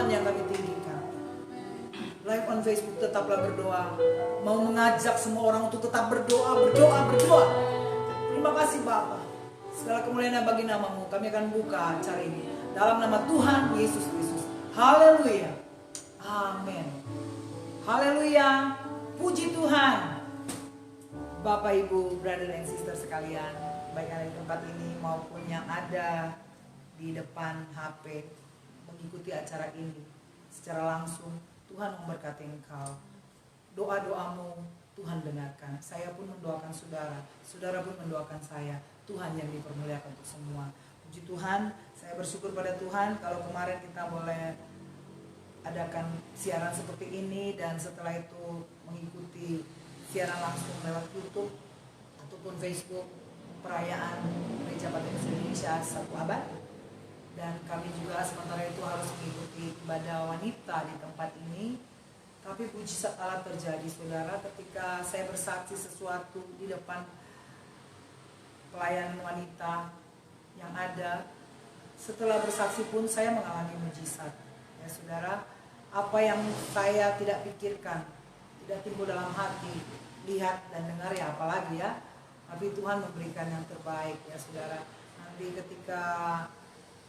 Tuhan yang kami tinggikan. Live on Facebook tetaplah berdoa. Mau mengajak semua orang untuk tetap berdoa. Terima kasih Bapa. Segala kemuliaan bagi namamu. Kami akan buka acara ini dalam nama Tuhan Yesus Kristus. Haleluya. Amin. Haleluya. Puji Tuhan. Bapak, Ibu, brother and sister sekalian, baik ada di tempat ini maupun yang ada di depan HP mengikuti acara ini secara langsung, Tuhan memberkati engkau. Doa-doamu Tuhan dengarkan. Saya pun mendoakan saudara, saudara pun mendoakan saya. Tuhan yang dipermuliakan untuk semua. Puji Tuhan, saya bersyukur pada Tuhan kalau kemarin kita boleh adakan siaran seperti ini dan setelah itu mengikuti siaran langsung lewat YouTube ataupun Facebook perayaan Gereja Baptis Indonesia 1 abad. Dan kami juga sementara itu harus mengikuti ibadah wanita di tempat ini. Tapi puji Allah terjadi saudara ketika saya bersaksi sesuatu di depan pelayan wanita yang ada. Setelah bersaksi pun saya mengalami mujizat. Ya saudara, apa yang saya tidak pikirkan, tidak timbul dalam hati, lihat dan dengar ya apalagi ya. Tapi Tuhan memberikan yang terbaik ya saudara. Nanti ketika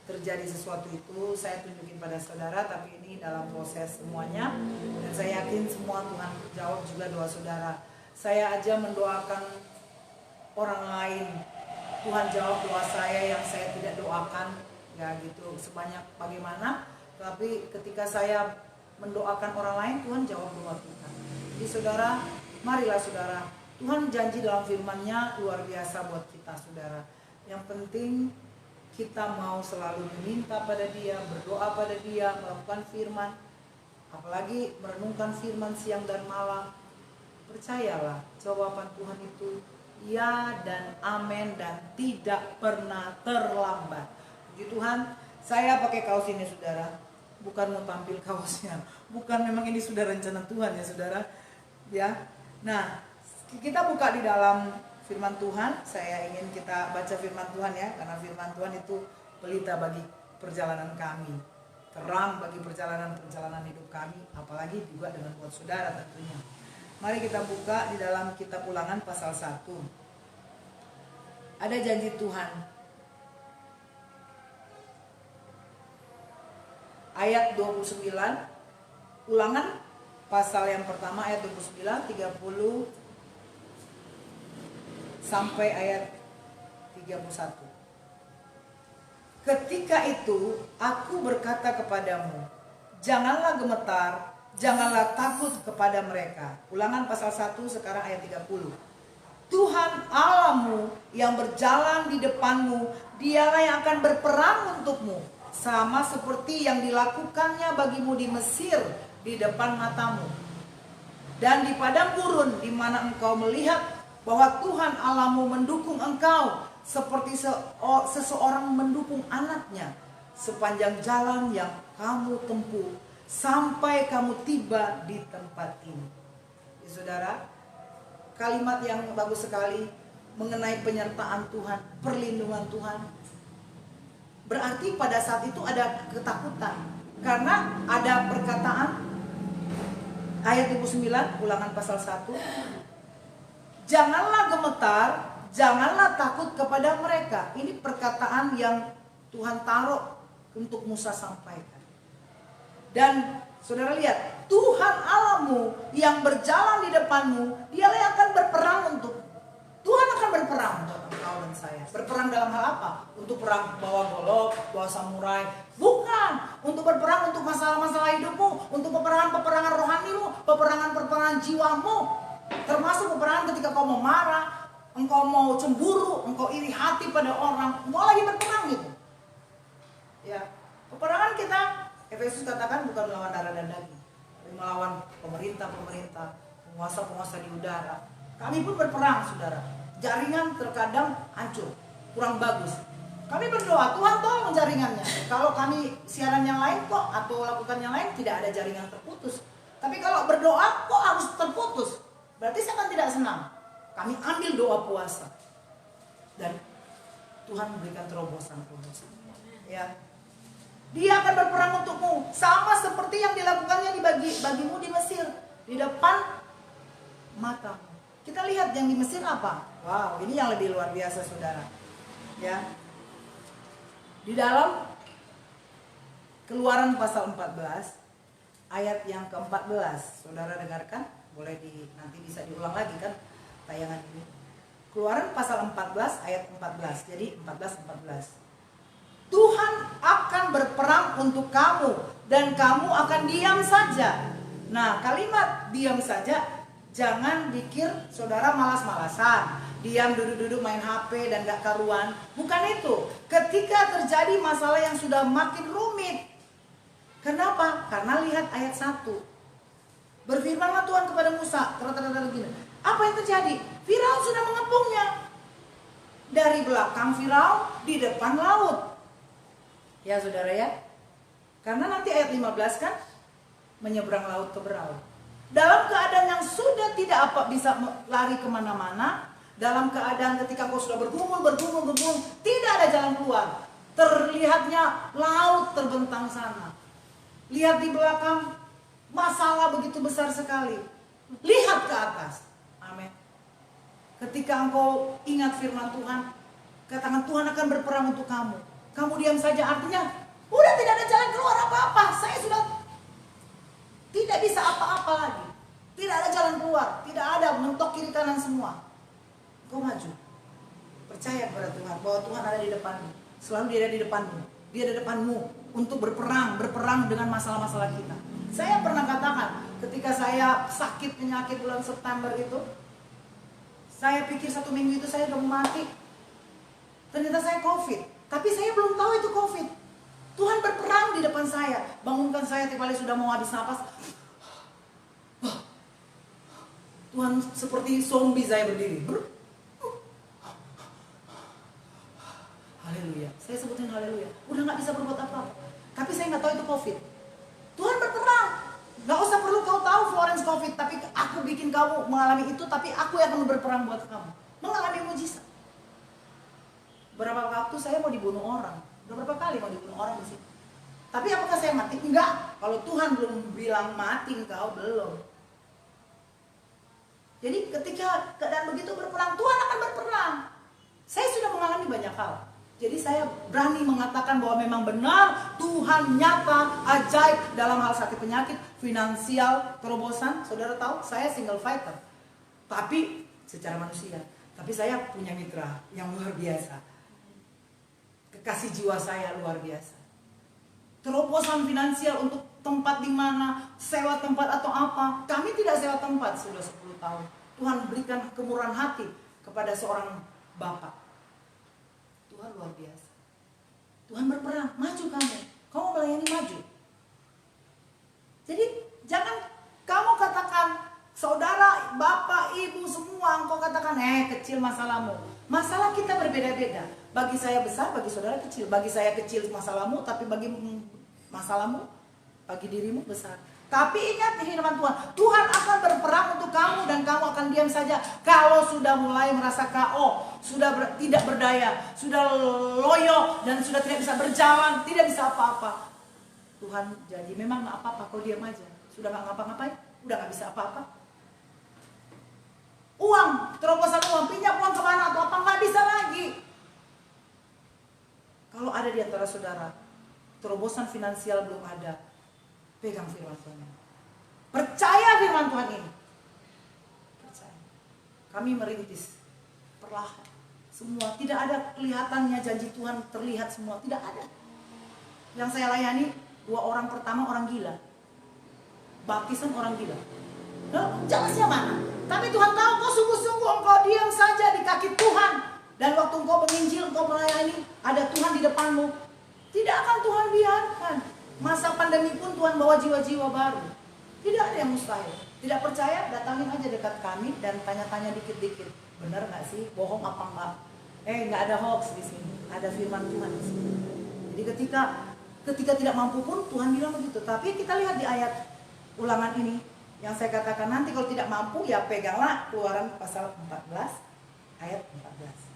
terjadi sesuatu itu saya tunjukin pada saudara, tapi ini dalam proses semuanya. Dan saya yakin semua Tuhan jawab juga doa saudara. Saya aja mendoakan orang lain, Tuhan jawab doa saya yang saya tidak doakan. Ya gitu, sebanyak bagaimana. Tapi ketika saya mendoakan orang lain, Tuhan jawab doa kita. Jadi saudara, marilah saudara, Tuhan janji dalam firman-Nya luar biasa buat kita saudara. Yang penting kita mau selalu meminta pada Dia, berdoa pada Dia, melakukan firman, apalagi merenungkan firman siang dan malam. Percayalah, jawaban Tuhan itu ya dan amin dan tidak pernah terlambat. Puji Tuhan, saya pakai kaos ini saudara, bukan mau tampil kaosnya, bukan, memang ini sudah rencana Tuhan ya saudara. Ya, nah kita buka di dalam firman Tuhan. Saya ingin kita baca firman Tuhan ya, karena firman Tuhan itu pelita bagi perjalanan kami, terang bagi perjalanan hidup kami, apalagi juga dengan buat saudara tentunya. Mari kita buka di dalam kitab Ulangan pasal 1. Ada janji Tuhan. Ayat 29, Ulangan pasal yang pertama ayat 29, 30 sampai ayat 31. Ketika itu aku berkata kepadamu, janganlah gemetar, janganlah takut kepada mereka. Ulangan pasal 1 sekarang ayat 30. Tuhan Allahmu yang berjalan di depanmu, Dialah yang akan berperang untukmu, sama seperti yang dilakukannya bagimu di Mesir di depan matamu. Dan di padang gurun di mana engkau melihat bahwa Tuhan Allahmu mendukung engkau seperti seseorang mendukung anaknya sepanjang jalan yang kamu tempuh sampai kamu tiba di tempat ini. Ya, saudara, kalimat yang bagus sekali mengenai penyertaan Tuhan, perlindungan Tuhan. Berarti pada saat itu ada ketakutan karena ada perkataan ayat 29 Ulangan pasal 1. Janganlah gemetar, janganlah takut kepada mereka. Ini perkataan yang Tuhan taruh untuk Musa sampaikan. Dan saudara lihat, Tuhan Allahmu yang berjalan di depanmu, Dialah yang akan berperang untuk. Tuhan akan berperang untuk engkau dan saya. Berperang dalam hal apa? Untuk perang bawa golok, bawa samurai. Bukan. Untuk berperang untuk masalah-masalah hidupmu, untuk peperangan rohanimu, peperangan jiwamu. Termasuk peperangan ketika kau mau marah, engkau mau cemburu, engkau iri hati pada orang, engkau lagi berperang gitu. Ya, peperangan kita, Efesus katakan bukan melawan darah dan daging, tapi melawan pemerintah-pemerintah, penguasa-penguasa di udara. Kami pun berperang, saudara. Jaringan terkadang hancur, kurang bagus. Kami berdoa, Tuhan tolong jaringannya. Kalau kami siaran yang lain kok atau lakukan yang lain tidak ada jaringan terputus. Tapi kalau berdoa kok harus terputus? Berarti saya kan tidak senang. Kami ambil doa puasa. Dan Tuhan memberikan terobosan. Ya. Dia akan berperang untukmu. Sama bagimu di Mesir, di depan matamu. Kita lihat yang di Mesir apa? Wow, ini yang lebih luar biasa saudara. Ya. Di dalam Keluaran pasal 14 ayat yang ke-14, saudara dengarkan, boleh nanti bisa diulang lagi kan tayangan ini. Keluaran pasal 14 ayat 14. Jadi 14. Tuhan akan berperang untuk kamu dan kamu akan diam saja. Nah, kalimat diam saja, jangan pikir saudara malas-malasan, diam duduk-duduk main HP dan gak karuan. Bukan itu. Ketika terjadi masalah yang sudah makin rumit. Kenapa? Karena lihat ayat 1. Berfirmanlah Tuhan kepada Musa, gini. Apa yang terjadi? Firaun sudah mengepungnya. Dari belakang Firaun, di depan laut. Ya saudara ya. Karena nanti ayat 15 kan menyeberang laut ke Berau. Dalam keadaan yang sudah tidak bisa lari kemana-mana, dalam keadaan ketika kau sudah bergumul, tidak ada jalan keluar. Terlihatnya laut terbentang sana. Lihat di belakang, masalah begitu besar sekali. Lihat ke atas. Amin. Ketika engkau ingat firman Tuhan, katakan Tuhan akan berperang untuk kamu. Kamu diam saja, artinya udah tidak ada jalan keluar apa-apa. Saya sudah tidak bisa apa-apa lagi. Tidak ada jalan keluar, tidak ada, mentok kiri kanan semua. Kau maju. Percaya kepada Tuhan bahwa Tuhan ada di depanmu. Selalu dia ada di depanmu. Dia ada di depanmu untuk berperang dengan masalah-masalah kita. Saya pernah katakan ketika saya sakit penyakit bulan September itu, saya pikir 1 minggu itu saya udah mati. Ternyata saya COVID. Tapi saya belum tahu itu COVID. Tuhan berperang di depan saya. Bangunkan saya tiap kali sudah mau habis napas. Tuhan seperti zombie saya berdiri. Haleluya. Saya sebutin haleluya. Udah gak bisa berbuat apa-apa. Tapi saya gak tahu itu COVID. Tuhan berperang. Gak usah perlu kau tahu Florence COVID. Tapi aku bikin kamu mengalami itu. Tapi aku yang akan berperang buat kamu. Mengalami mujizat. Berapa waktu saya mau dibunuh orang. Berapa kali mau dibunuh orang di sini. Tapi apakah saya mati? Enggak. Kalau Tuhan belum bilang mati, engkau belum. Jadi ketika keadaan begitu berperang, Tuhan akan berperang. Saya sudah mengalami banyak hal. Jadi saya berani mengatakan bahwa memang benar Tuhan nyata, ajaib dalam hal sakit penyakit, finansial, terobosan. Saudara tahu, saya single fighter. Tapi secara manusia. Tapi saya punya mitra yang luar biasa. Kekasih jiwa saya luar biasa. Terobosan finansial untuk tempat di mana, sewa tempat atau apa. Kami tidak sewa tempat sudah 10 tahun. Tuhan berikan kemurahan hati kepada seorang bapak. Tuhan luar biasa. Tuhan berperang, maju kamu. Kamu melayani maju. Jadi jangan kamu katakan, saudara, bapak, ibu, semua engkau katakan, kecil masalahmu. Masalah kita berbeda-beda. Bagi saya besar, bagi saudara kecil. Bagi saya kecil masalahmu, tapi bagi masalahmu, bagi dirimu besar. Tapi ingat firman Tuhan, Tuhan akan berperang untuk kamu dan kamu akan diam saja. Kalau sudah mulai merasa KO, sudah tidak berdaya, sudah loyo dan sudah tidak bisa berjalan, tidak bisa apa-apa. Tuhan janji memang gak apa-apa, kau diam aja. Sudah gak ngapa-ngapain, udah gak bisa apa-apa. Uang, terobosan uang, pinjam uang kemana atau apa, gak bisa lagi. Kalau ada di antara saudara, terobosan finansial belum ada, pegang firman Tuhan. Percaya firman Tuhan ini. Percaya. Kami merintis perlahan. Semua, tidak ada kelihatannya janji Tuhan terlihat semua, tidak ada. Yang saya layani, 2 orang pertama orang gila. Baptisan orang gila. Nah, jelasnya mana? Tapi Tuhan tahu kau sungguh-sungguh engkau diam saja di kaki Tuhan. Dan waktu engkau menginjil, engkau melayani, ada Tuhan di depanmu. Tidak akan Tuhan biarkan. Masa pandemi pun Tuhan bawa jiwa-jiwa baru. Tidak ada yang mustahil. Tidak percaya, datangin aja dekat kami dan tanya-tanya dikit-dikit. Benar nggak sih? Bohong apa enggak? Nggak ada hoax di sini. Ada firman Tuhan di sini. Jadi ketika tidak mampu pun Tuhan bilang begitu. Tapi kita lihat di ayat ulangan ini yang saya katakan, nanti kalau tidak mampu ya peganglah Keluaran pasal 14 ayat 14.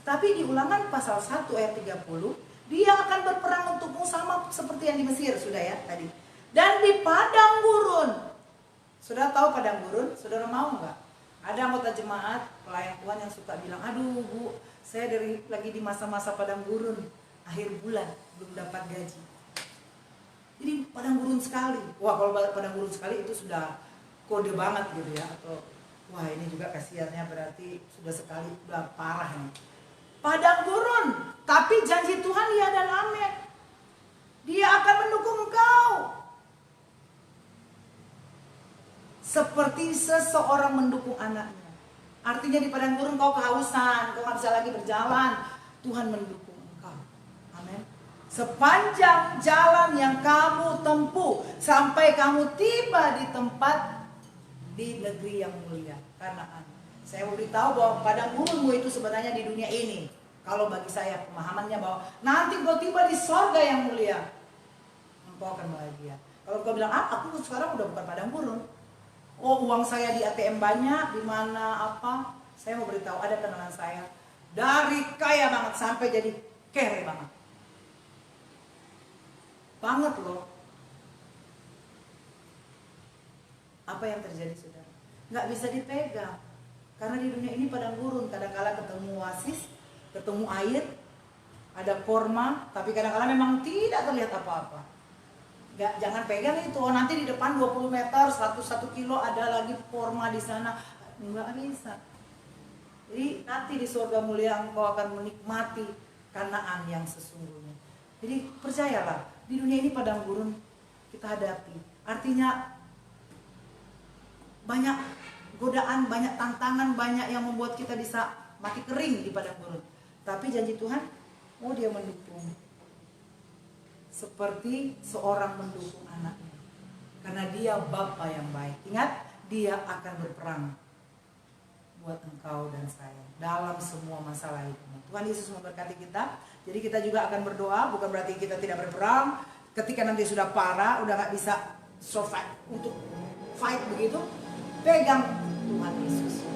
Tapi di ulangan pasal 1 ayat 30, dia akan berperang untukmu sama seperti yang di Mesir, sudah ya tadi. Dan di padang gurun. Saudara tahu padang gurun? Saudara mau nggak? Ada anggota jemaat pelayan Tuhan yang suka bilang, aduh Bu, saya lagi di masa-masa padang gurun, akhir bulan belum dapat gaji. Jadi padang gurun sekali. Wah, kalau padang gurun sekali itu sudah kode banget gitu ya. Atau wah, ini juga kasihannya berarti sudah sekali, udah parah nih. Padang gurun, tapi janji Tuhan ya dan amin. Dia akan mendukung engkau. Seperti seseorang mendukung anaknya. Artinya di padang gurun kau kehausan, kau gak bisa lagi berjalan. Tuhan mendukung engkau. Amin. Sepanjang jalan yang kamu tempuh sampai kamu tiba di tempat di negeri yang mulia, Kanaan. Saya mau beritahu bahwa padang gurunmu itu sebenarnya di dunia ini. Kalau bagi saya pemahamannya bahwa nanti kau tiba di sorga yang mulia, engkau akan bahagia. Kalau kau bilang, aku sekarang udah bukan padang gurun. Oh, uang saya di ATM banyak, di mana apa? Saya mau beritahu, ada kenalan saya dari kaya banget sampai jadi kere banget. Banget loh. Apa yang terjadi saudara? Nggak bisa dipegang. Karena di dunia ini padang gurun. Kadang-kala ketemu oasis, ketemu air, ada korma, tapi kadang-kala memang tidak terlihat apa-apa. Jangan pegang itu. Oh, nanti di depan 20 meter, 1 kilo ada lagi korma di sana. Nggak bisa. Jadi nanti di surga mulia engkau akan menikmati Kanaan yang sesungguhnya. Jadi percayalah, di dunia ini padang gurun kita hadapi. Artinya banyak godaan, banyak tantangan, banyak yang membuat kita bisa mati kering di padang gurun. Tapi janji Tuhan, oh dia mendukung. Seperti seorang mendukung anaknya. Karena dia Bapa yang baik. Ingat, dia akan berperang buat engkau dan saya dalam semua masalah itu. Tuhan Yesus memberkati kita. Jadi kita juga akan berdoa, bukan berarti kita tidak berperang. Ketika nanti sudah parah, udah gak bisa survive untuk fight begitu, pegang Tuhan Yesus.